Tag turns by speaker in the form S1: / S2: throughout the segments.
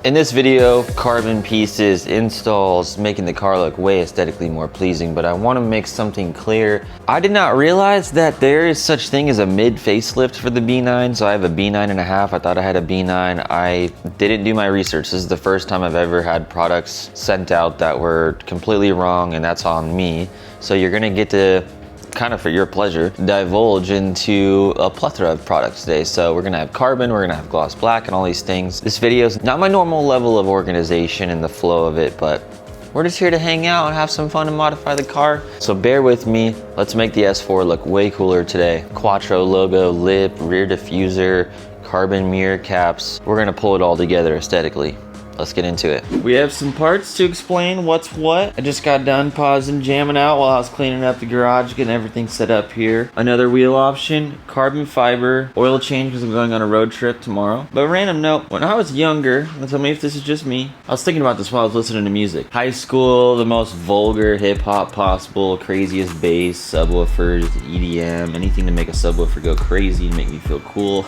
S1: In this video, carbon pieces, installs, making the car look way aesthetically more pleasing, but I want to make something clear. I did not realize that there is such thing as a mid facelift for the B9, so I have a B9.5. I thought I had a B9. I didn't do my research. This is the first time I've ever had products sent out that were completely wrong, and that's on me. So you're gonna get to, kind of for your pleasure, divulge into a plethora of products today. So we're gonna have carbon, we're gonna have gloss black, and all these things. This video is not my normal level of organization and the flow of it, but we're just here to hang out and have some fun and modify the car. So bear with me. Let's make the S4 look way cooler today. Quattro logo, lip, rear diffuser, carbon mirror caps. We're gonna pull it all together aesthetically. Let's get into it. We have some parts to explain what's what. I just got done pausing, jamming out while I was cleaning up the garage, getting everything set up here. Another wheel option, carbon fiber, oil change because I'm going on a road trip tomorrow. But random note, when I was younger, and tell me if this is just me, I was thinking about this while I was listening to music. High school, the most vulgar hip hop possible, craziest bass, subwoofers, EDM, anything to make a subwoofer go crazy and make me feel cool.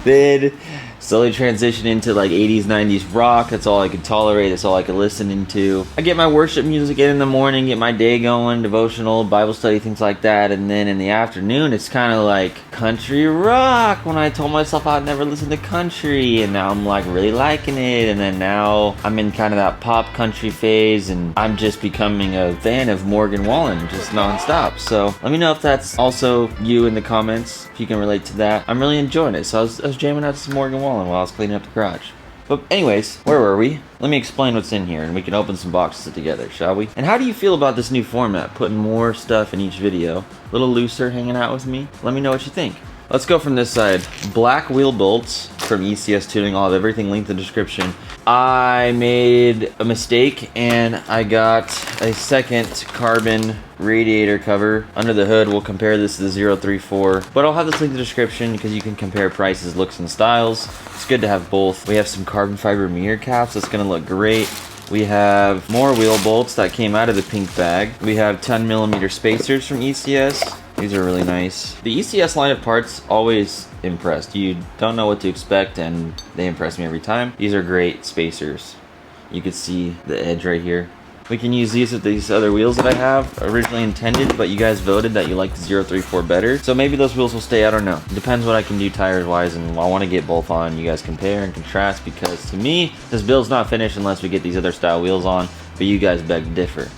S1: Then slowly transition into like 80s, 90s rock. That's all I could tolerate. That's all I could listen into. I get my worship music in the morning, get my day going, devotional, Bible study, things like that. And then in the afternoon, it's kind of like country rock when I told myself I'd never listen to country. And now I'm like really liking it. And then now I'm in kind of that pop country phase and I'm just becoming a fan of Morgan Wallen just nonstop. So let me know if that's also you in the comments, if you can relate to that. I'm really enjoying it. So I was jamming out to some Morgan Wallen while I was cleaning up the garage. But anyways, where were we? Let me explain what's in here and we can open some boxes together, shall we? And how do you feel about this new format, putting more stuff in each video? A little looser hanging out with me? Let me know what you think. Let's go from this side. Black wheel bolts from ECS Tuning. I'll have everything linked in the description. I made a mistake and I got a second carbon radiator cover under the hood. We'll compare this to the 034, but I'll have this linked in the description because you can compare prices, looks, and styles. It's good to have both. We have some carbon fiber mirror caps. That's gonna look great. We have more wheel bolts that came out of the pink bag. We have 10mm spacers from ECS. These are really nice. The ECS line of parts always impressed. You don't know what to expect and they impress me every time. These are great spacers. You can see the edge right here. We can use these with these other wheels that I have originally intended, but you guys voted that you like the 034 better. So maybe those wheels will stay, I don't know. It depends what I can do tires wise, and I want to get both on. You guys compare and contrast because to me, this build's not finished unless we get these other style wheels on, but you guys beg to differ.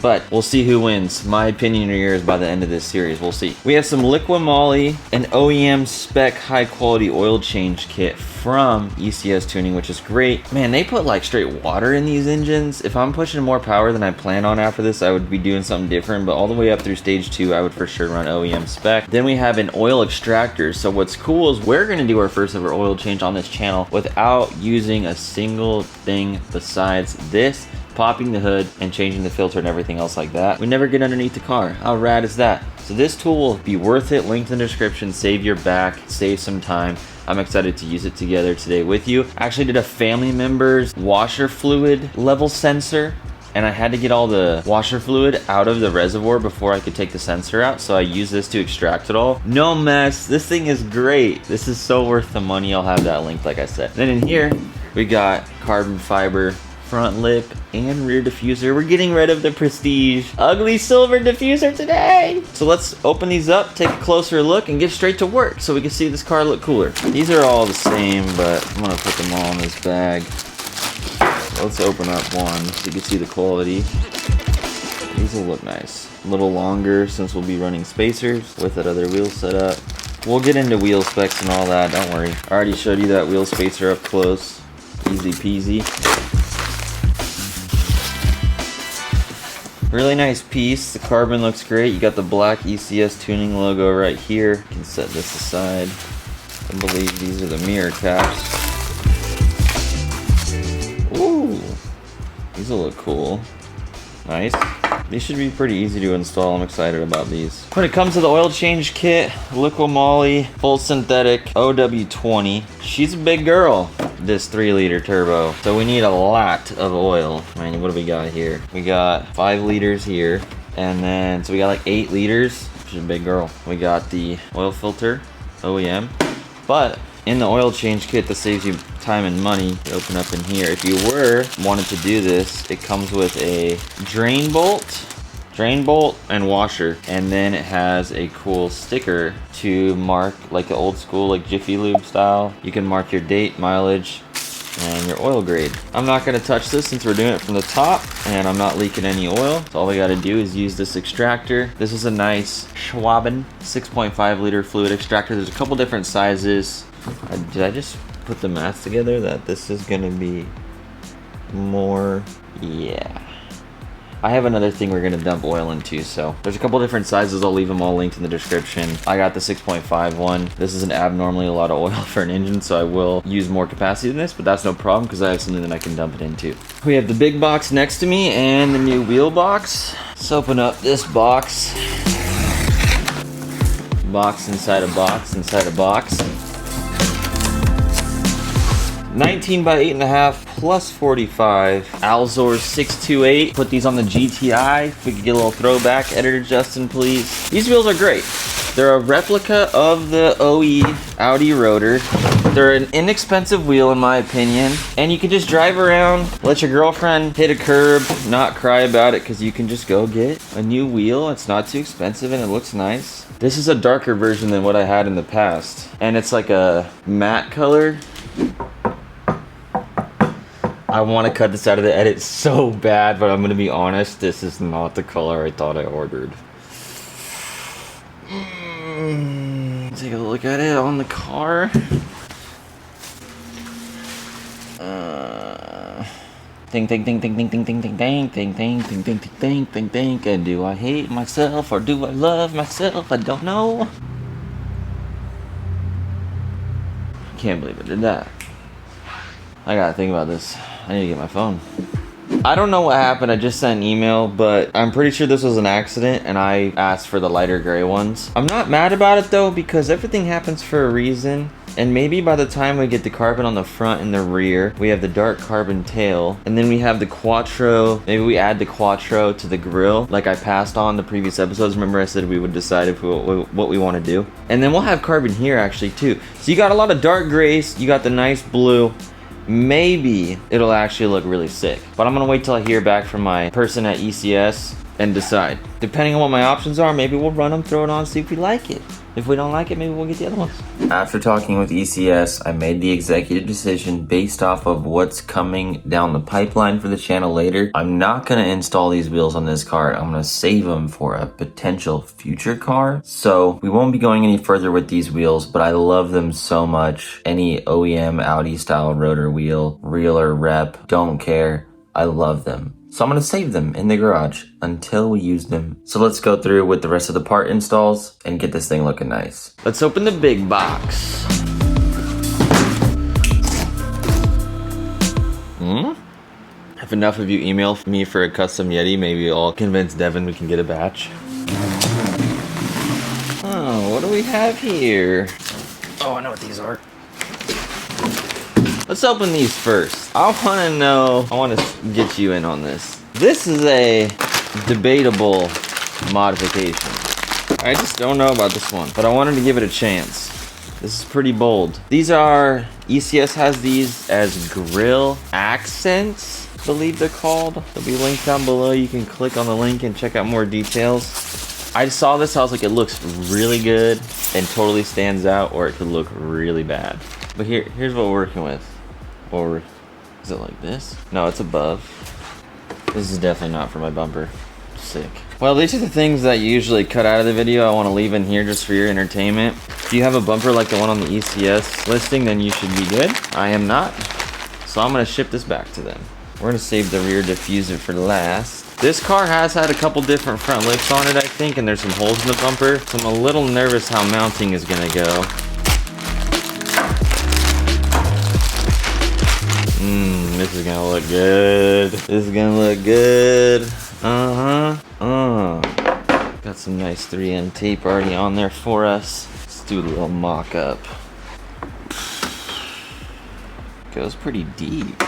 S1: But we'll see who wins. My opinion or yours by the end of this series. We'll see. We have some liquid moly, an OEM spec high quality oil change kit from ECS Tuning, which is great. Man, they put like straight water in these engines. If I'm pushing more power than I plan on after this, I would be doing something different. But all the way up through stage 2, I would for sure run OEM spec. Then we have an oil extractor. So what's cool is we're gonna do our first ever oil change on this channel without using a single thing besides this, popping the hood and changing the filter and everything else like that. We never get underneath the car. How rad is that? So this tool will be worth it. Linked in the description. Save your back, save some time. I'm excited to use it together today with you. I actually did a family member's washer fluid level sensor, and I had to get all the washer fluid out of the reservoir before I could take the sensor out, so I use this to extract it all. No mess. This thing is great. This is so worth the money. I'll have that linked like I said. Then in here we got carbon fiber front lip and rear diffuser. We're getting rid of the prestige ugly silver diffuser today. So let's open these up, take a closer look, and get straight to work so we can see this car look cooler. These are all the same, but I'm gonna put them all in this bag. Let's open up one so you can see the quality. These will look nice. A little longer since we'll be running spacers with that other wheel set up. We'll get into wheel specs and all that, don't worry. I already showed you that wheel spacer up close. Easy peasy. Really nice piece. The carbon looks great. You got the black ECS Tuning logo right here. You can set this aside. I believe these are the mirror caps. Ooh, these will look cool. Nice. These should be pretty easy to install. I'm excited about these. When it comes to the oil change kit, liquid moly, full synthetic, OW20. She's a big girl. This 3-liter turbo. So we need a lot of oil. I mean, what do we got here? We got 5 liters here. And then, so we got like 8 liters. She's a big girl. We got the oil filter, OEM. But in the oil change kit that saves you time and money, you open up in here. If you wanted to do this, it comes with a drain bolt and washer, and then it has a cool sticker to mark, like the old school, like Jiffy Lube style. You can mark your date, mileage, and your oil grade. I'm not gonna touch this since we're doing it from the top and I'm not leaking any oil. So all we gotta do is use this extractor. This is a nice Schwaben 6.5 liter fluid extractor. There's a couple different sizes. Did I just put the math together that this is gonna be more? Yeah. I have another thing we're gonna dump oil into, so there's a couple different sizes. I'll leave them all linked in the description. I got the 6.5 one. This is an abnormally a lot of oil for an engine, so I will use more capacity than this, but that's no problem because I have something that I can dump it into. We have the big box next to me and the new wheel box. Let's open up this box. Box inside a box inside a box. 19 by 8.5 plus 45. Alzor 628. Put these on the GTI. If we could get a little throwback, editor Justin, please. These wheels are great. They're a replica of the OE Audi rotor. They're an inexpensive wheel in my opinion. And you can just drive around, let your girlfriend hit a curb, not cry about it because you can just go get a new wheel. It's not too expensive and it looks nice. This is a darker version than what I had in the past. And it's like a matte color. I want to cut this out of the edit so bad, but I'm going to be honest, this is not the color I thought I ordered. Take a look at it on the car. Think, think, think, think, think, think, think, think, think, think, think, think, think, think, think, think, think, and do I hate myself or do I love myself? I don't know. Can't believe I did that. I gotta think about this. I need to get my phone. I don't know what happened. I just sent an email, but I'm pretty sure this was an accident and I asked for the lighter gray ones. I'm not mad about it though because everything happens for a reason. And maybe by the time we get the carbon on the front and the rear, we have the dark carbon tail. And then we have the Quattro. Maybe we add the Quattro to the grill like I passed on the previous episodes. Remember I said we would decide if what we want to do. And then we'll have carbon here actually too. So you got a lot of dark grays. You got the nice blue. Maybe it'll actually look really sick. But I'm gonna wait till I hear back from my person at ECS and decide. Depending on what my options are, maybe we'll run them, throw it on, see if we like it. If we don't like it, maybe we'll get the other ones. After talking with ECS, I made the executive decision based off of what's coming down the pipeline for the channel later. I'm not gonna install these wheels on this car. I'm gonna save them for a potential future car. So we won't be going any further with these wheels, but I love them so much. Any OEM Audi style rotor wheel, real or rep, don't care. I love them. So I'm gonna save them in the garage until we use them. So let's go through with the rest of the part installs and get this thing looking nice. Let's open the big box. If enough of you email me for a custom Yeti, maybe I'll convince Devin we can get a batch. Oh, what do we have here? Oh, I know what these are. Let's open these first. I want to get you in on this. This is a debatable modification. I just don't know about this one, but I wanted to give it a chance. This is pretty bold. These are, ECS has these as grill accents, I believe they're called. They'll be linked down below. You can click on the link and check out more details. I saw this, I was like, it looks really good and totally stands out, or it could look really bad. But here's what we're working with. Or is it like this? No, it's above. This is definitely not for my bumper. Sick. Well, these are the things that you usually cut out of the video. I want to leave in here just for your entertainment. If you have a bumper like the one on the ECS listing, then you should be good. I am not. So I'm going to ship this back to them. We're going to save the rear diffuser for last. This car has had a couple different front lifts on it, I think, and there's some holes in the bumper. So I'm a little nervous how mounting is going to go. This is gonna look good. This is gonna look good. Got some nice 3M tape already on there for us. Let's do a little mock-up. Goes pretty deep.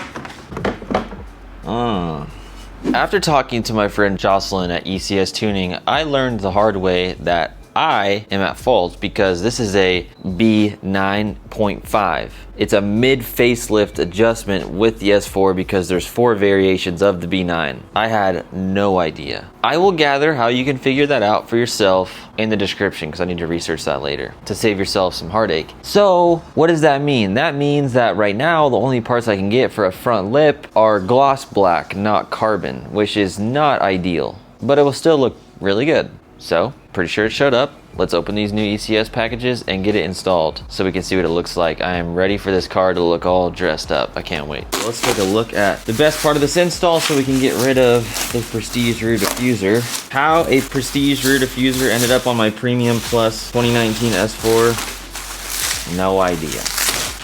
S1: After talking to my friend Jocelyn at ECS Tuning, I learned the hard way that I am at fault because this is a B9.5. It's a mid facelift adjustment with the S4 because there's 4 variations of the B9. I had no idea. I will gather how you can figure that out for yourself in the description because I need to research that later to save yourself some heartache. So what does that mean? That means that right now the only parts I can get for a front lip are gloss black, not carbon, which is not ideal, but it will still look really good. So pretty sure it showed up. Let's open these new ECS packages and get it installed so we can see what it looks like. I am ready for this car to look all dressed up. I can't wait. Let's take a look at the best part of this install so we can get rid of the Prestige rear diffuser. How a Prestige rear diffuser ended up on my Premium Plus 2019 S4, no idea.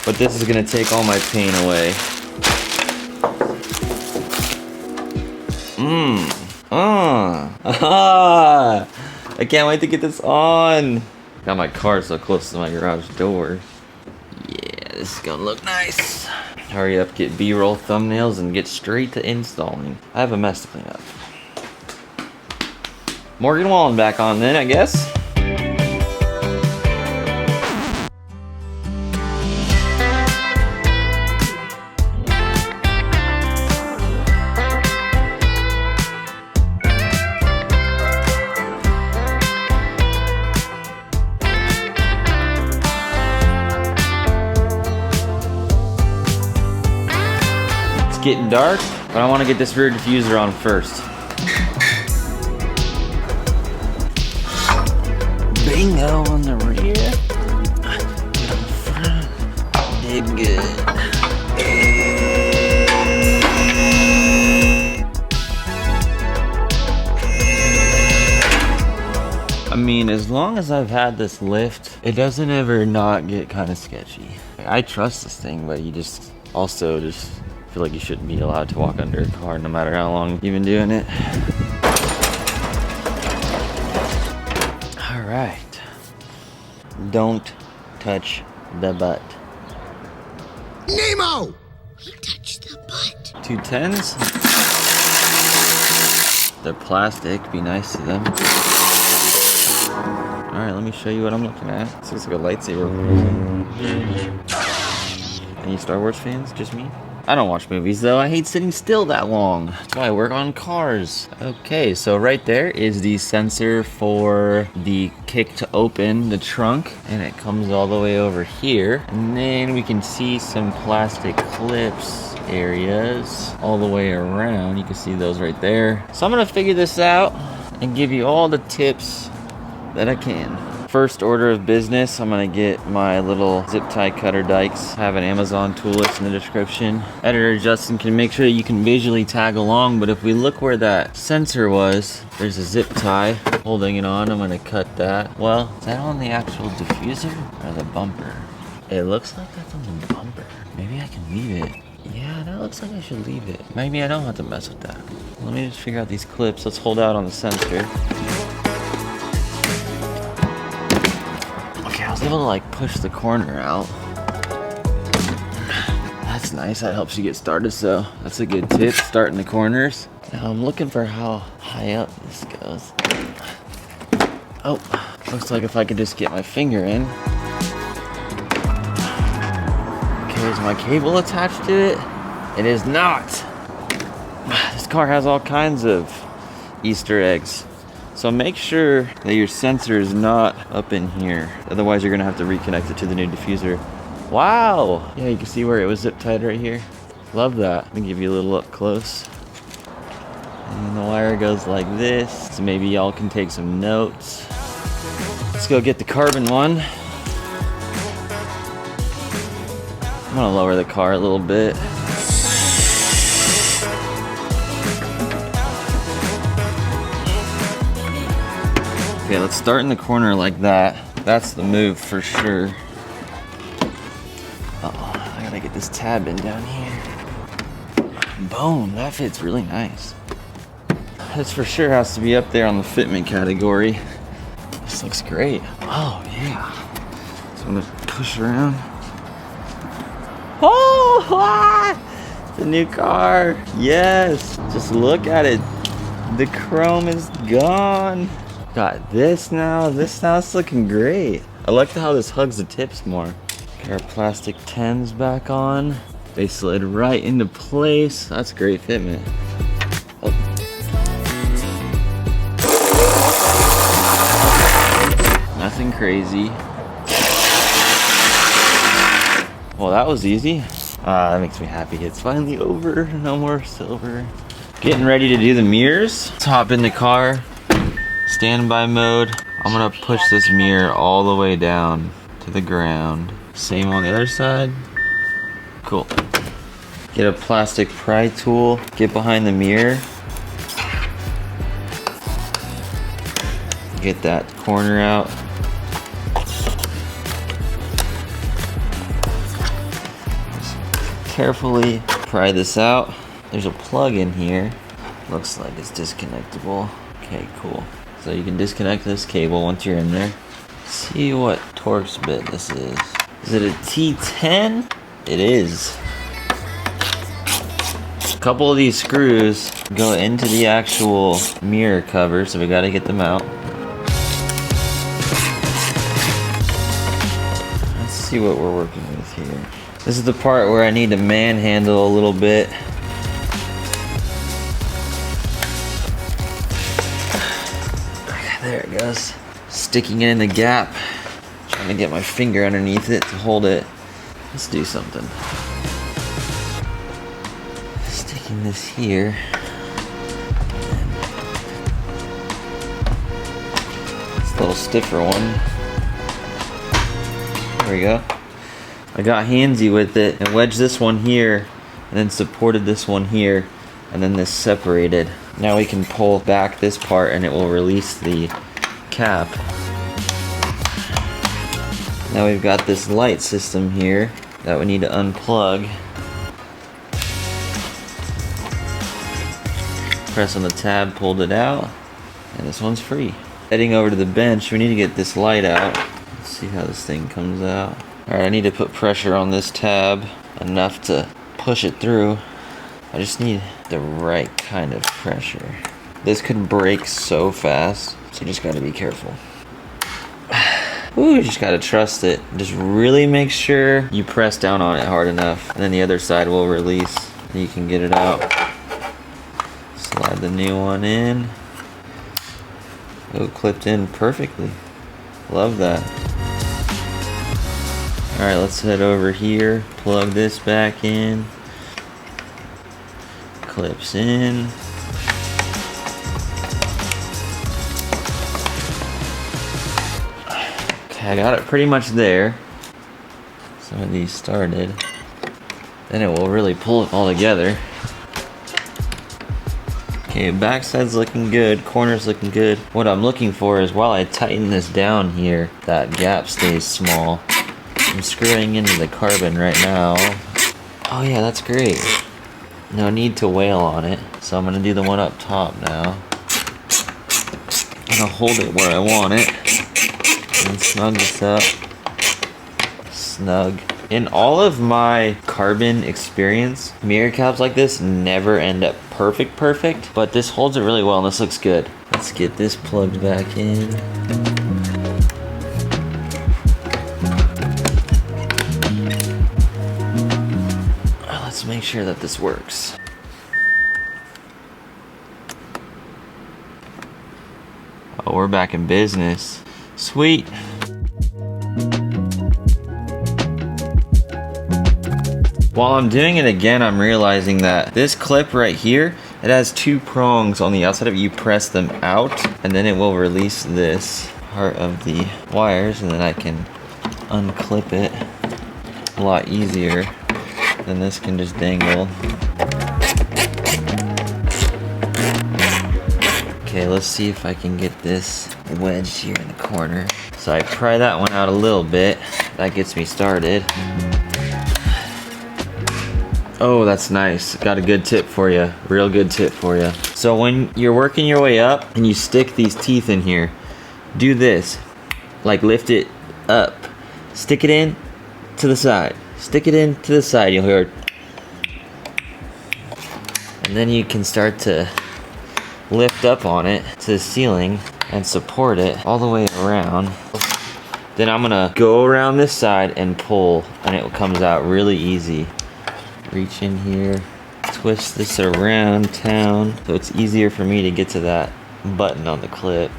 S1: But this is gonna take all my pain away. I can't wait to get this on. Got my car so close to my garage door. Yeah, this is gonna look nice. Hurry up, get B-roll thumbnails and get straight to installing. I have a mess to clean up. Morgan Wallen back on then, I guess. Getting dark, but I want to get this rear diffuser on first. Bingo on the rear. Get on the front. Did good. I mean, as long as I've had this lift, it doesn't ever not get kind of sketchy. I trust this thing, but you just also feel like you shouldn't be allowed to walk under a car no matter how long you've been doing it. All right. Don't touch the butt.
S2: Nemo! You touched the butt.
S1: 210s. They're plastic, be nice to them. All right, let me show you what I'm looking at. This looks like a lightsaber. Any Star Wars fans? Just me? I don't watch movies though. I hate sitting still that long. That's why I work on cars. Okay, so right there is the sensor for the kick to open the trunk, and it comes all the way over here. And then we can see some plastic clips areas all the way around. You can see those right there. So I'm gonna figure this out and give you all the tips that I can. First order of business, I'm gonna get my little zip tie cutter dikes. I have an Amazon tool list in the description. Editor Justin can make sure you can visually tag along, but if we look where that sensor was, there's a zip tie holding it on. I'm gonna cut that. Well, is that on the actual diffuser or the bumper? It looks like that's on the bumper. Maybe I can leave it. Yeah, that looks like I should leave it. Maybe I don't have to mess with that. Let me just figure out these clips. Let's hold out on the sensor. I was able to like push the corner out. That's nice, that helps you get started, so that's a good tip, starting the corners. Now I'm looking for how high up this goes. Oh, looks like if I could just get my finger in. Okay, is my cable attached to it? It is not. This car has all kinds of Easter eggs. So make sure that your sensor is not up in here. Otherwise, you're gonna have to reconnect it to the new diffuser. Wow! Yeah, you can see where it was zip tied right here. Love that. Let me give you a little up close. And the wire goes like this. So maybe y'all can take some notes. Let's go get the carbon one. I'm gonna lower the car a little bit. Okay, let's start in the corner like that. That's the move for sure. Uh-oh, I gotta get this tab in down here. Boom, that fits really nice. This for sure has to be up there on the fitment category. This looks great. Oh yeah. So I'm gonna push around. Oh, ah, the new car. Yes, just look at it. The chrome is gone. Got this now. This now it's looking great. I like how this hugs the tips more. Get our plastic 10s back on. They slid right into place. That's great fitment. Oh. Nothing crazy. Well, that was easy. That makes me happy. It's finally over. No more silver. Getting ready to do the mirrors. Let's hop in the car. Standby mode. I'm gonna push this mirror all the way down to the ground. Same on the other side. Cool. Get a plastic pry tool. Get behind the mirror. Get that corner out. Carefully pry this out. There's a plug in here. Looks like it's disconnectable. Okay, cool. So you can disconnect this cable once you're in there. See what Torx bit this is. Is it a T10? It is. A couple of these screws go into the actual mirror cover, so we gotta get them out. Let's see what we're working with here. This is the part where I need to manhandle a little bit. There it goes. Sticking it in the gap. Trying to get my finger underneath it to hold it. Let's do something. Sticking this here. It's a little stiffer one. There we go. I got handsy with it and wedged this one here and then supported this one here and then this separated. Now we can pull back this part and it will release the cap. Now we've got this light system here that we need to unplug. Press on the tab, pulled it out, and this one's free. Heading over to the bench, we need to get this light out. Let's see how this thing comes out. Alright, I need to put pressure on this tab enough to push it through. I just need the right kind of pressure. This could break so fast, so you just gotta be careful. Ooh, you just gotta trust it. Just really make sure you press down on it hard enough, and then the other side will release, and you can get it out. Slide the new one in. Oh, clipped in perfectly. Love that. Alright, let's head over here, plug this back in. Clips in. Okay, I got it pretty much there. Some of these started. Then it will really pull it all together. Okay, backside's looking good, corner's looking good. What I'm looking for is while I tighten this down here, that gap stays small. I'm screwing into the carbon right now. Oh yeah, that's great. No need to wail on it. So I'm gonna do the one up top now. I'm gonna hold it where I want it. And snug this up. Snug. In all of my carbon experience, mirror caps like this never end up perfect, but this holds it really well and this looks good. Let's get this plugged back in. Let's make sure that this works. Oh, we're back in business. Sweet. While I'm doing it again, I'm realizing that this clip right here, it has two prongs on the outside of it. You press them out and then it will release this part of the wires and then I can unclip it a lot easier. Then this can just dangle. Okay, let's see if I can get this wedged here in the corner. So I pry that one out a little bit. That gets me started. Oh, that's nice. Got a good tip for you. Real good tip for you. So when you're working your way up and you stick these teeth in here, do this. Like lift it up. Stick it in to the side. Stick it in to the side, you'll hear it. And then you can start to lift up on it to the ceiling and support it all the way around. Then I'm gonna go around this side and pull, and it comes out really easy. Reach in here, twist this around town, so it's easier for me to get to that button on the clip.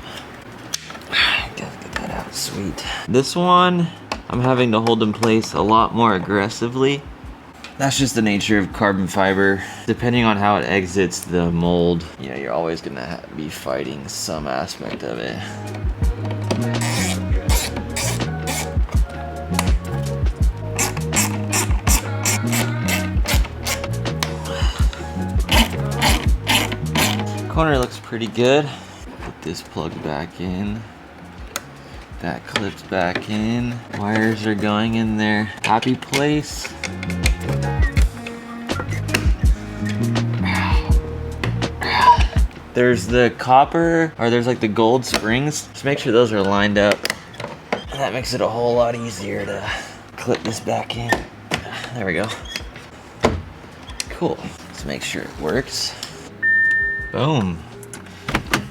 S1: Gotta get that out, sweet. This one, I'm having to hold in place a lot more aggressively. That's just the nature of carbon fiber. Depending on how it exits the mold, you know, you're always gonna be fighting some aspect of it. Corner looks pretty good. Put this plug back in. That clips back in. Wires are going in their happy place. There's the copper, or there's like the gold springs. Just make sure those are lined up. That makes it a whole lot easier to clip this back in. There we go. Cool. Let's make sure it works. Boom.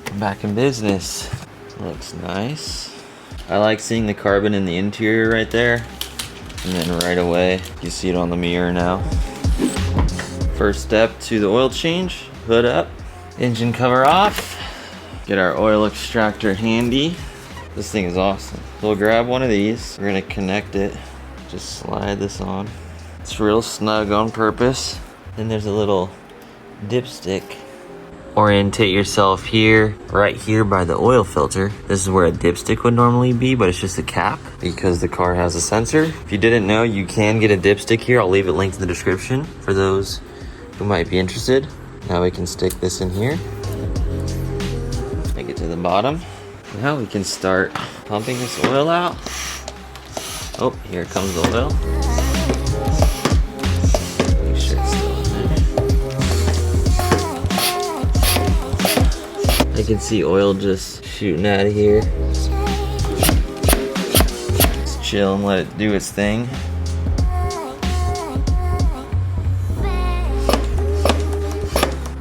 S1: I'm back in business. Looks nice. I like seeing the carbon in the interior right there. And then right away, you see it on the mirror now. First step to the oil change. Hood up. Engine cover off. Get our oil extractor handy. This thing is awesome. So we'll grab one of these. We're gonna connect it. Just slide this on. It's real snug on purpose. Then there's a little dipstick. Orientate yourself here, right here by the oil filter. This is where a dipstick would normally be, but it's just a cap because the car has a sensor. If you didn't know, you can get a dipstick here. I'll leave it linked in the description for those who might be interested. Now we can stick this in here. Take it to the bottom. Now we can start pumping this oil out. Oh, here comes the oil. Make sure it's still in there. I can see oil just shooting out of here. Just chill and let it do its thing.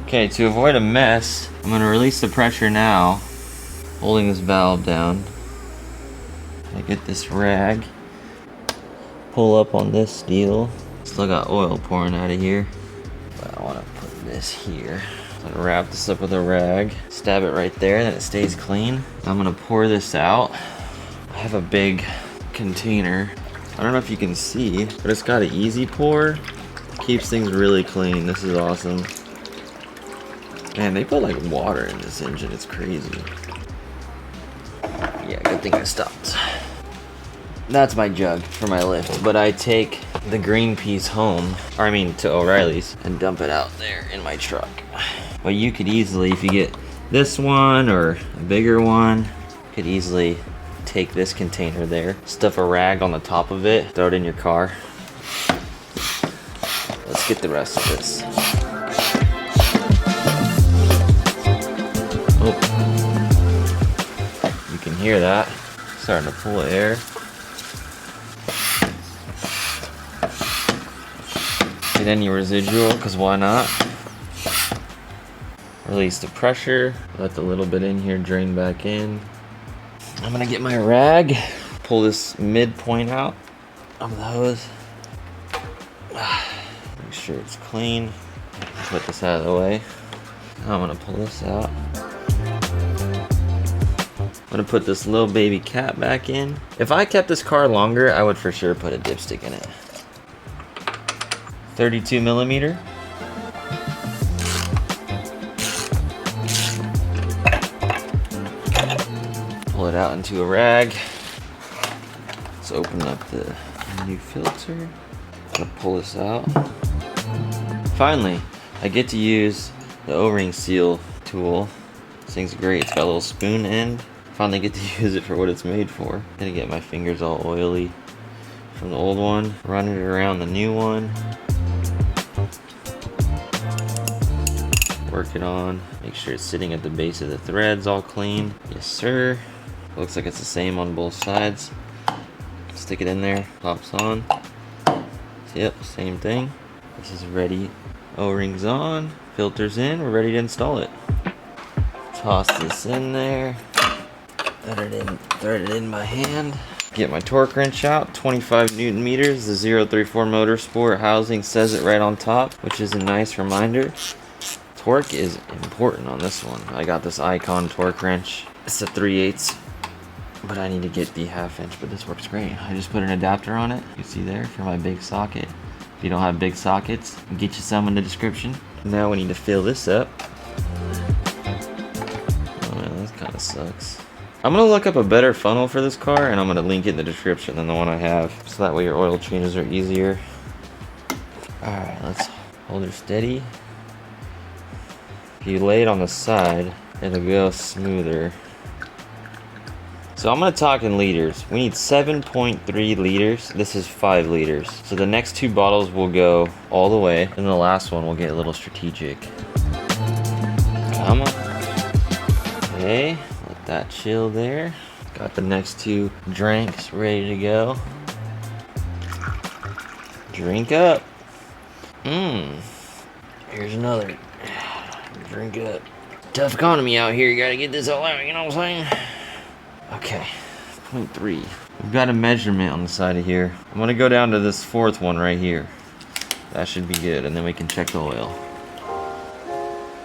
S1: Okay, to avoid a mess, I'm gonna release the pressure now, holding this valve down. I get this rag, pull up on this steel. Still got oil pouring out of here, but I wanna put this here. So I'm gonna wrap this up with a rag, stab it right there, then it stays clean. I'm gonna pour this out. I have a big container. I don't know if you can see, but it's got an easy pour. Keeps things really clean. This is awesome. Man, they put like water in this engine, it's crazy. Yeah, good thing I stopped. That's my jug for my lift, but I take the green piece home, or I mean to O'Reilly's, and dump it out there in my truck. But you could easily, if you get this one or a bigger one, you could easily take this container there, stuff a rag on the top of it, throw it in your car. Let's get the rest of this. Oh, you can hear that. Starting to pull air. Get any residual, because why not? Release the pressure. Let the little bit in here drain back in. I'm gonna get my rag, pull this midpoint out of the hose. Make sure it's clean. Put this out of the way. Now I'm gonna pull this out. I'm gonna put this little baby cap back in. If I kept this car longer, I would for sure put a dipstick in it. 32 millimeter. Pull it out into a rag. Let's open up the new filter. I'm gonna pull this out. Finally, I get to use the O-ring seal tool. This thing's great. It's got a little spoon end. Finally get to use it for what it's made for. Gonna get my fingers all oily from the old one. Run it around the new one. Work it on. Make sure it's sitting at the base of the threads all clean. Yes, sir. Looks like it's the same on both sides. Stick it in there. Pops on. Yep, same thing. This is ready. O-rings on. Filters in. We're ready to install it. Toss this in there. thread it in by hand. Get my torque wrench out, 25 Newton meters. The 034 Motorsport housing says it right on top, which is a nice reminder. Torque is important on this one. I got this Icon torque wrench. It's a 3/8, but I need to get the 1/2 inch, but this works great. I just put an adapter on it. You see there for my big socket. If you don't have big sockets, I'll get you some in the description. Now we need to fill this up. Oh man, this kind of sucks. I'm gonna look up a better funnel for this car and I'm gonna link it in the description than the one I have. So that way your oil changes are easier. All right, let's hold her steady. If you lay it on the side, it'll go smoother. So I'm gonna talk in liters. We need 7.3 liters. This is 5 liters. So the next 2 bottles will go all the way, and the last one will get a little strategic. Come on. Okay, let that chill there. Got the next 2 drinks ready to go. Drink up. Here's another. Drink up. Tough economy out here. You gotta get this all out, you know what I'm saying? Okay, 0.3. We've got a measurement on the side of here. I'm gonna go down to this 4th one right here. That should be good, and then we can check the oil.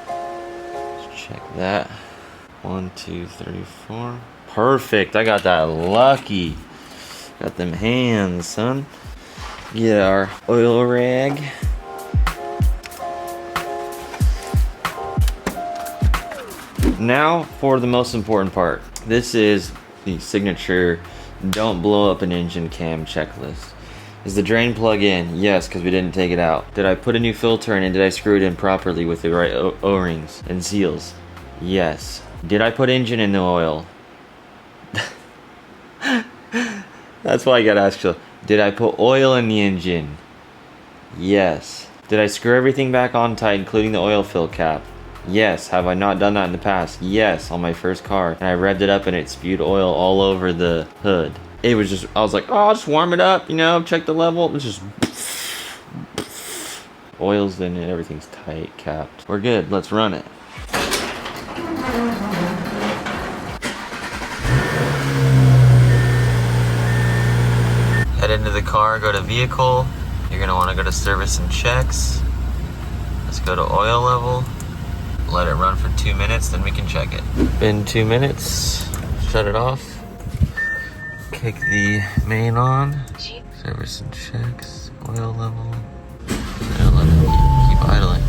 S1: Let's check that. 1, 2, 3, 4. Perfect, I got that lucky. Got them hands, son. Get our oil rag. Now for the most important part. This is the signature don't blow up an engine cam checklist. Is the drain plug in? Yes, because we didn't take it out. Did I put a new filter in and did I screw it in properly with the right O-rings and seals? Yes. Did I put engine in the oil? That's why I gotta ask you. Did I put oil in the engine? Yes. Did I screw everything back on tight, including the oil fill cap? Yes. Have I not done that in the past? Yes, on my first car. And I revved it up and it spewed oil all over the hood. It was just, I was like, oh, I'll just warm it up, you know, check the level. It's just oil's in it, everything's tight, capped. We're good, let's run it. Head into the car, go to vehicle. You're gonna wanna go to service and checks. Let's go to oil level. Let it run for 2 minutes, then we can check it. Been 2 minutes, shut it off. Kick the main on. Service and checks, oil level. And let it keep idling.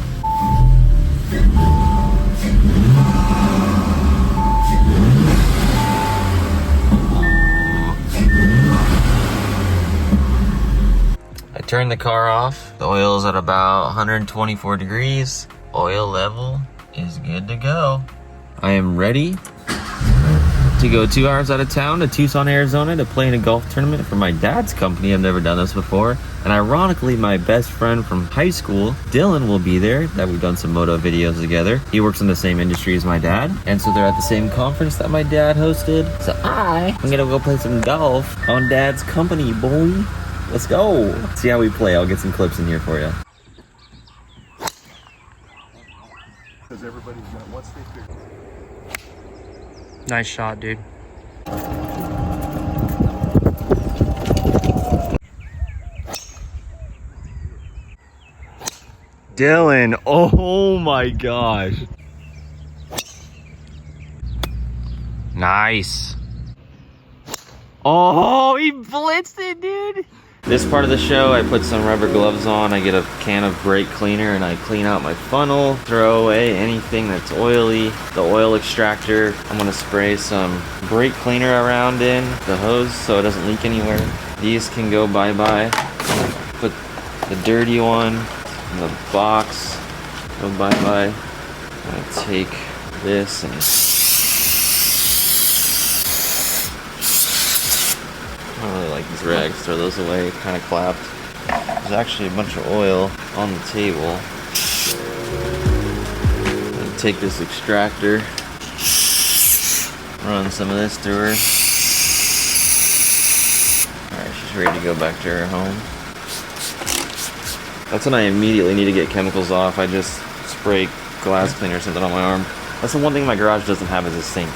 S1: I turned the car off. The oil's at about 124 degrees. Oil level is good to go. I am ready to go 2 hours out of town to Tucson, Arizona to play in a golf tournament for my dad's company. I've never done this before. And ironically, my best friend from high school, Dylan, will be there. That we've done some moto videos together. He works in the same industry as my dad. And so they're at the same conference that my dad hosted. So I'm gonna go play some golf on dad's company, boy. Let's go. See how we play. I'll get some clips in here for you.
S3: Because everybody's gonna, once they figure.
S4: Nice shot, dude.
S1: Dylan, oh my gosh. Nice. Oh, he blitzed it, dude. This part of the show, I put some rubber gloves on, I get a can of brake cleaner and I clean out my funnel, throw away anything that's oily. The oil extractor, I'm gonna spray some brake cleaner around in the hose so it doesn't leak anywhere. These can go bye-bye. Put the dirty one in the box, go bye-bye. I'm gonna take this and I don't really like these rags, throw those away, kind of clapped. There's actually a bunch of oil on the table. I'm gonna take this extractor, run some of this through her. Alright, she's ready to go back to her home. That's when I immediately need to get chemicals off. I just spray glass cleaner or something on my arm. That's the one thing my garage doesn't have is a sink.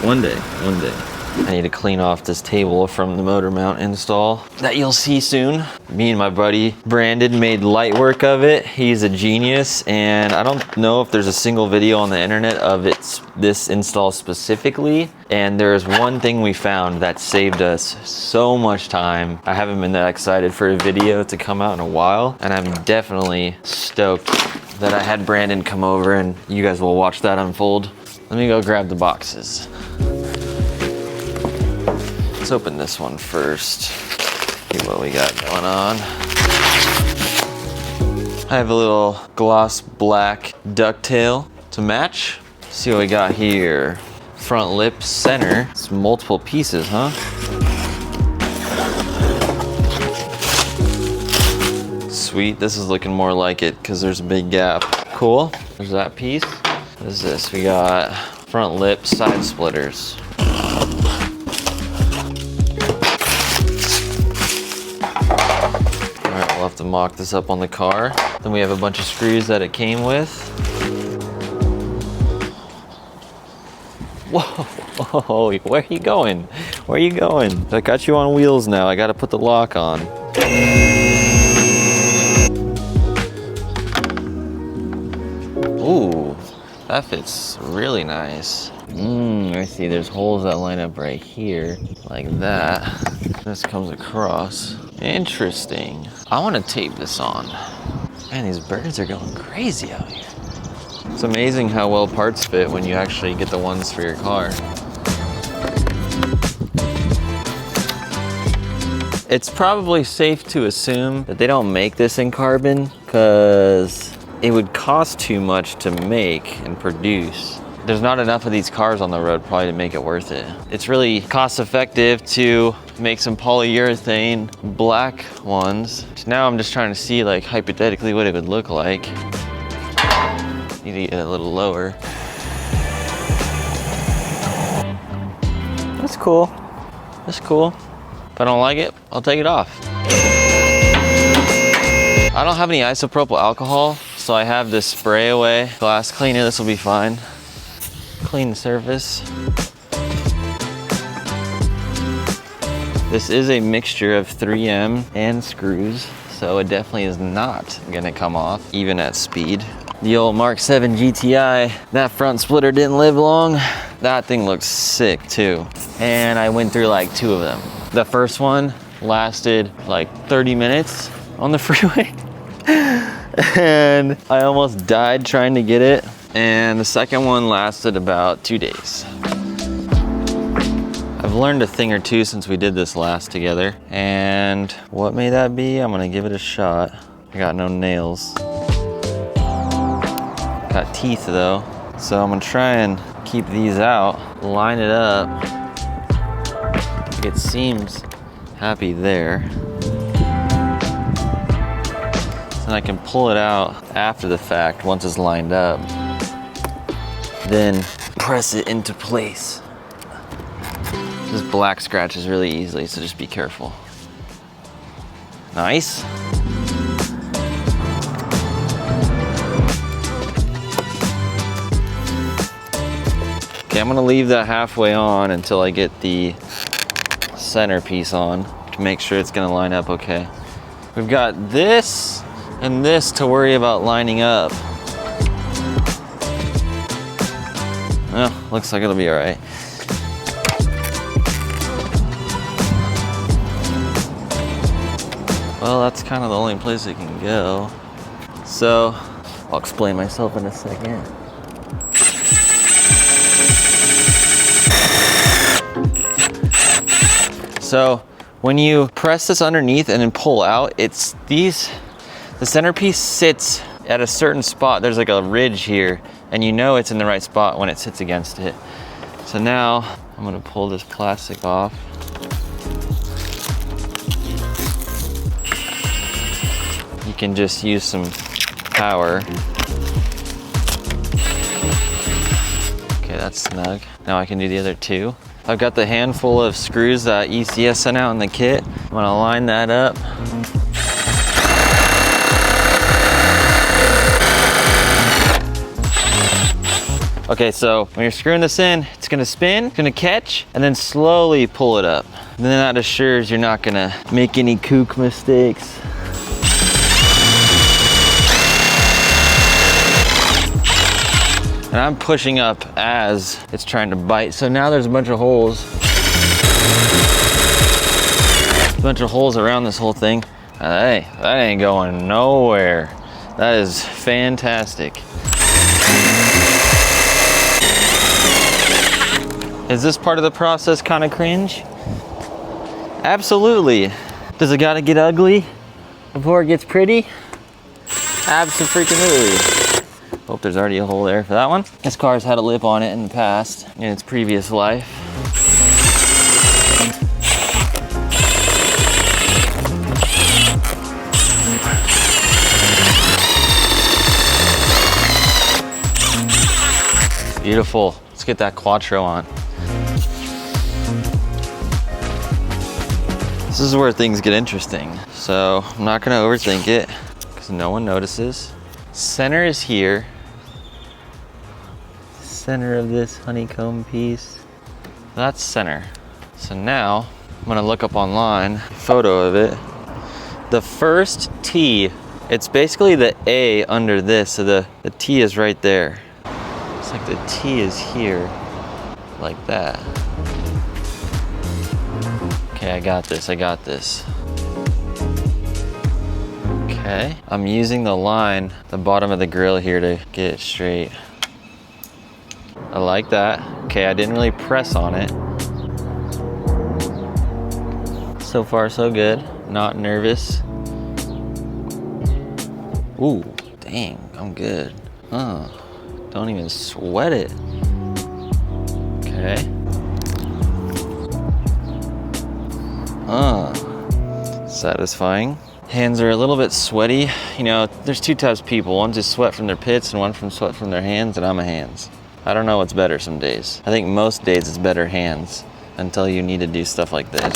S1: One day. I need to clean off this table from the motor mount install that you'll see soon. Me and my buddy Brandon made light work of it. He's a genius, and I don't know if there's a single video on the internet of this install specifically. And there's one thing we found that saved us so much time. I haven't been that excited for a video to come out in a while, and I'm definitely stoked that I had Brandon come over, and you guys will watch that unfold. Let me go grab the boxes. Let's open this one first. See what we got going on. I have a little gloss black ducktail to match. Let's see what we got here. Front lip center. It's multiple pieces, huh? Sweet, this is looking more like it because there's a big gap. Cool, there's that piece. What is this? We got front lip side splitters. We'll have to mock this up on the car. Then we have a bunch of screws that it came with. Whoa, where are you going? Where are you going? I got you on wheels now. I gotta put the lock on. Ooh, that fits really nice. I see there's holes that line up right here, like that. This comes across. Interesting. I want to tape this on. Man, these birds are going crazy out here. It's amazing how well parts fit when you actually get the ones for your car. It's probably safe to assume that they don't make this in carbon because it would cost too much to make and produce. There's not enough of these cars on the road probably to make it worth it. It's really cost effective to make some polyurethane black ones. Now I'm just trying to see, like, hypothetically what it would look like. Need to get it a little lower. That's cool. That's cool. If I don't like it, I'll take it off. I don't have any isopropyl alcohol, so I have this spray away glass cleaner. This will be fine. Clean the surface. This is a mixture of 3M and screws, so it definitely is not gonna come off, even at speed. The old Mark 7 GTI, that front splitter didn't live long. That thing looks sick too. And I went through like 2 of them. The first one lasted like 30 minutes on the freeway. And I almost died trying to get it. And the second one lasted about 2 days. I've learned a thing or two since we did this last together. And what may that be? I'm gonna give it a shot. I got no nails. Got teeth though. So I'm gonna try and keep these out, line it up. It seems happy there. And I can pull it out after the fact once it's lined up. Then press it into place. This black scratches really easily, so just be careful. Nice. Okay, I'm gonna leave that halfway on until I get the center piece on to make sure it's gonna line up okay. We've got this and this to worry about lining up. Well, looks like it'll be all right. Well, that's kind of the only place it can go. So, I'll explain myself in a second. So, when you press this underneath and then pull out, the centerpiece sits at a certain spot. There's like a ridge here, and you know it's in the right spot when it sits against it. So now I'm gonna pull this plastic off. You can just use some power. Okay, that's snug. Now I can do the other two. I've got the handful of screws that ECS sent out in the kit. I'm gonna line that up. Okay, so when you're screwing this in, it's gonna spin, it's gonna catch, and then slowly pull it up. And then that assures you're not gonna make any kook mistakes. And I'm pushing up as it's trying to bite. So now there's a bunch of holes. A bunch of holes around this whole thing. Hey, that ain't going nowhere. That is fantastic. Is this part of the process kind of cringe? Absolutely. Does it gotta get ugly before it gets pretty? Abso-freaking-lutely. Hope there's already a hole there for that one. This car's had a lip on it in the past, in its previous life. Beautiful. Let's get that Quattro on. This is where things get interesting. So I'm not gonna overthink it because no one notices. Center is here. Center of this honeycomb piece. That's center. So now I'm gonna look up online, photo of it. The first T, it's basically the A under this, so the T is right there. It's like the T is here, like that. Okay, I got this, I got this. Okay, I'm using the line, the bottom of the grill here to get it straight. I like that. Okay, I didn't really press on it. So far, so good. Not nervous. Ooh, dang, I'm good. Don't even sweat it. Okay. Satisfying. Hands are a little bit sweaty. You know, there's two types of people. One just sweat from their pits and one from sweat from their hands, and I'm a hands. I don't know what's better some days. I think most days it's better hands until you need to do stuff like this.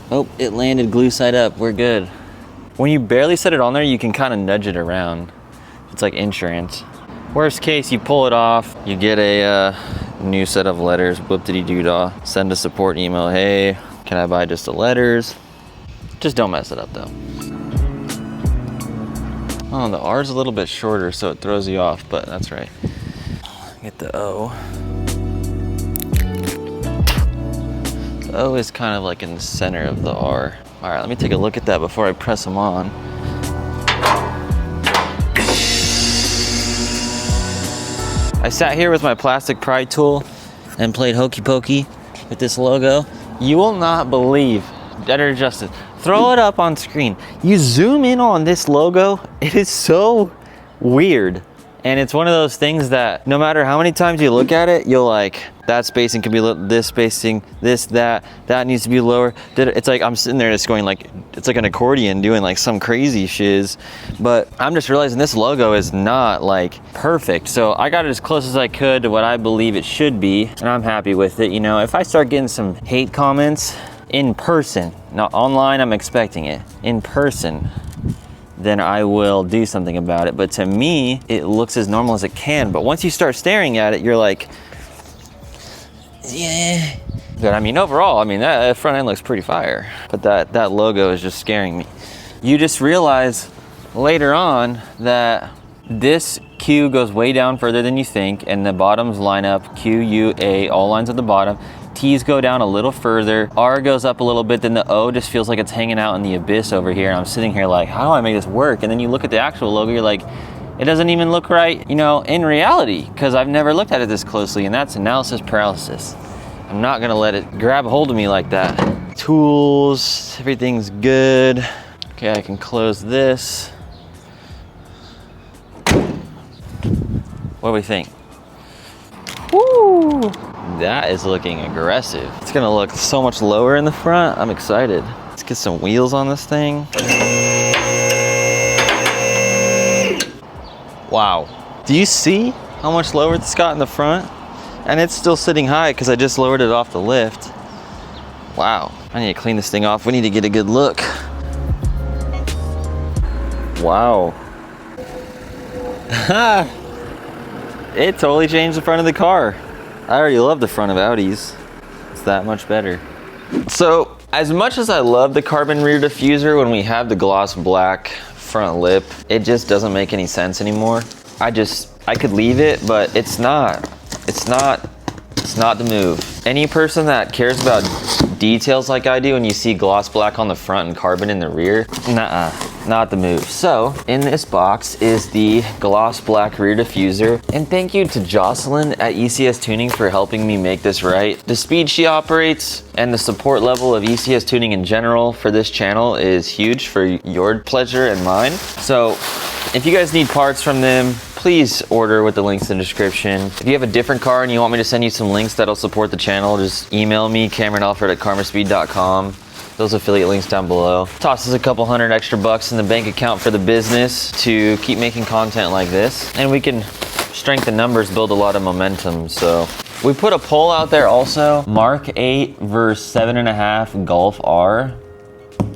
S1: Oh, it landed glue side up, we're good. When you barely set it on there, you can kind of nudge it around. It's like insurance. Worst case, you pull it off, you get a new set of letters, whoop-de-doo-dah, send a support email, hey, can I buy just the letters? Just don't mess it up though. Oh, the R's a little bit shorter, so it throws you off, but that's right. Get the O. The O is kind of like in the center of the R. All right, let me take a look at that before I press them on. I sat here with my plastic pry tool and played hokey pokey with this logo. You will not believe, Editor Justice, throw it up on screen. You zoom in on this logo, it is so weird. And it's one of those things that no matter how many times you look at it, you'll like, that spacing can be this spacing, this, that needs to be lower. It's like I'm sitting there just going like, it's like an accordion doing like some crazy shiz. But I'm just realizing this logo is not like perfect. So I got it as close as I could to what I believe it should be. And I'm happy with it. You know, if I start getting some hate comments in person, not online, I'm expecting it. In person, then I will do something about it. But to me, it looks as normal as it can. But once you start staring at it, you're like, yeah. But I mean, overall, I mean, that front end looks pretty fire. But that logo is just scaring me. You just realize later on that this Q goes way down further than you think, and the bottoms line up, Q, U, A, all lines at the bottom. T's go down a little further, R goes up a little bit, then the O just feels like it's hanging out in the abyss over here. And I'm sitting here like, how do I make this work? And then you look at the actual logo, you're like, it doesn't even look right, you know, in reality, because I've never looked at it this closely, and that's analysis paralysis. I'm not gonna let it grab a hold of me like that. Tools, everything's good. Okay, I can close this. What do we think? Woo! That is looking aggressive. It's gonna look so much lower in the front. I'm excited. Let's get some wheels on this thing. Wow. Do you see how much lower it's got in the front? And it's still sitting high because I just lowered it off the lift. Wow. I need to clean this thing off. We need to get a good look. Wow. It totally changed the front of the car. I already love the front of Audis. It's that much better. So, as much as I love the carbon rear diffuser, when we have the gloss black front lip, it just doesn't make any sense anymore. I could leave it, but it's not the move. Any person that cares about details like I do, and you see gloss black on the front and carbon in the rear, not the move. So in this box is the gloss black rear diffuser, and thank you to Jocelyn at ECS Tuning for helping me make this right. The speed she operates and the support level of ECS Tuning in general for this channel is huge for your pleasure and mine. So if you guys need parts from them, please order with the links in the description. If you have a different car and you want me to send you some links that'll support the channel, just email me, CameronAlford@karmaspeed.com. Those affiliate links down below. Toss us a couple $100 extra in the bank account for the business to keep making content like this. And we can strengthen numbers, build a lot of momentum. So we put a poll out there also, Mark 8 versus 7.5 Golf R.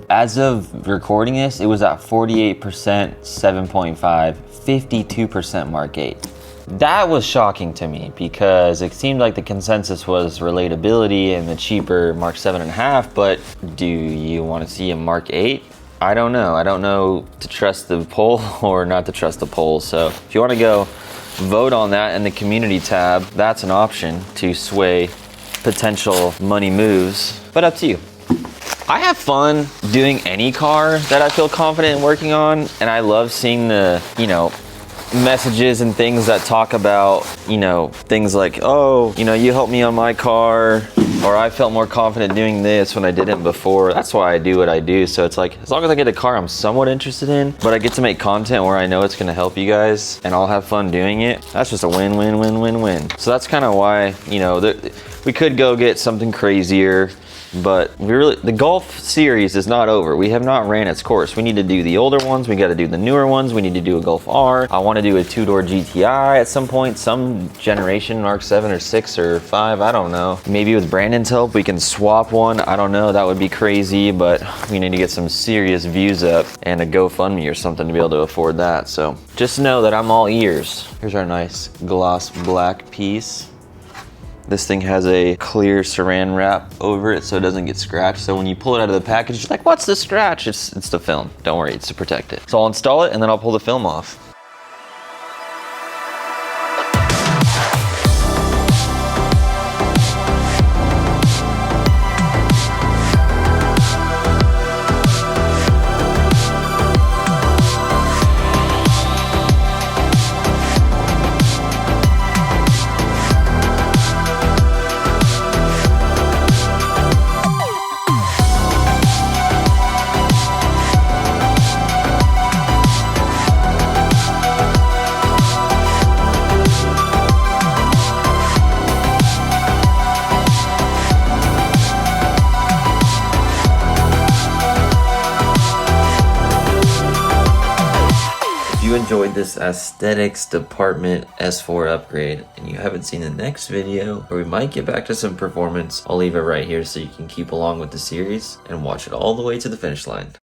S1: As of recording this, it was at 48%, 7.5, 52% Mark 8. That was shocking to me because it seemed like the consensus was relatability and the cheaper Mark 7.5, but do you want to see a Mark 8? I don't know. I don't know to trust the poll or not to trust the poll. So if you want to go vote on that in the community tab, that's an option to sway potential money moves, but up to you. I have fun doing any car that I feel confident in working on, and I love seeing the, messages and things that talk about, things like, oh, you helped me on my car, or I felt more confident doing this when I didn't before. That's why I do what I do. So it's like, as long as I get a car I'm somewhat interested in, but I get to make content where I know it's gonna help you guys and I'll have fun doing it, that's just a win, win, win, win, win. So that's kind of why, we could go get something crazier, but the Golf series is not over. We have not ran its course. We need to do the older ones. We got to do the newer ones. We need to do a Golf R. I want to do a two-door GTI at some point, some generation, Mark 7 or 6 or 5, I don't know. Maybe with Brandon's help, we can swap one. I don't know, that would be crazy, but we need to get some serious views up and a GoFundMe or something to be able to afford that. So just know that I'm all ears. Here's our nice gloss black piece. This thing has a clear saran wrap over it so it doesn't get scratched. So when you pull it out of the package, you're like, what's the scratch? It's the film. Don't worry, it's to protect it. So I'll install it and then I'll pull the film off. If you enjoyed this aesthetics department S4 upgrade and you haven't seen the next video where we might get back to some performance, I'll leave it right here so you can keep along with the series and watch it all the way to the finish line.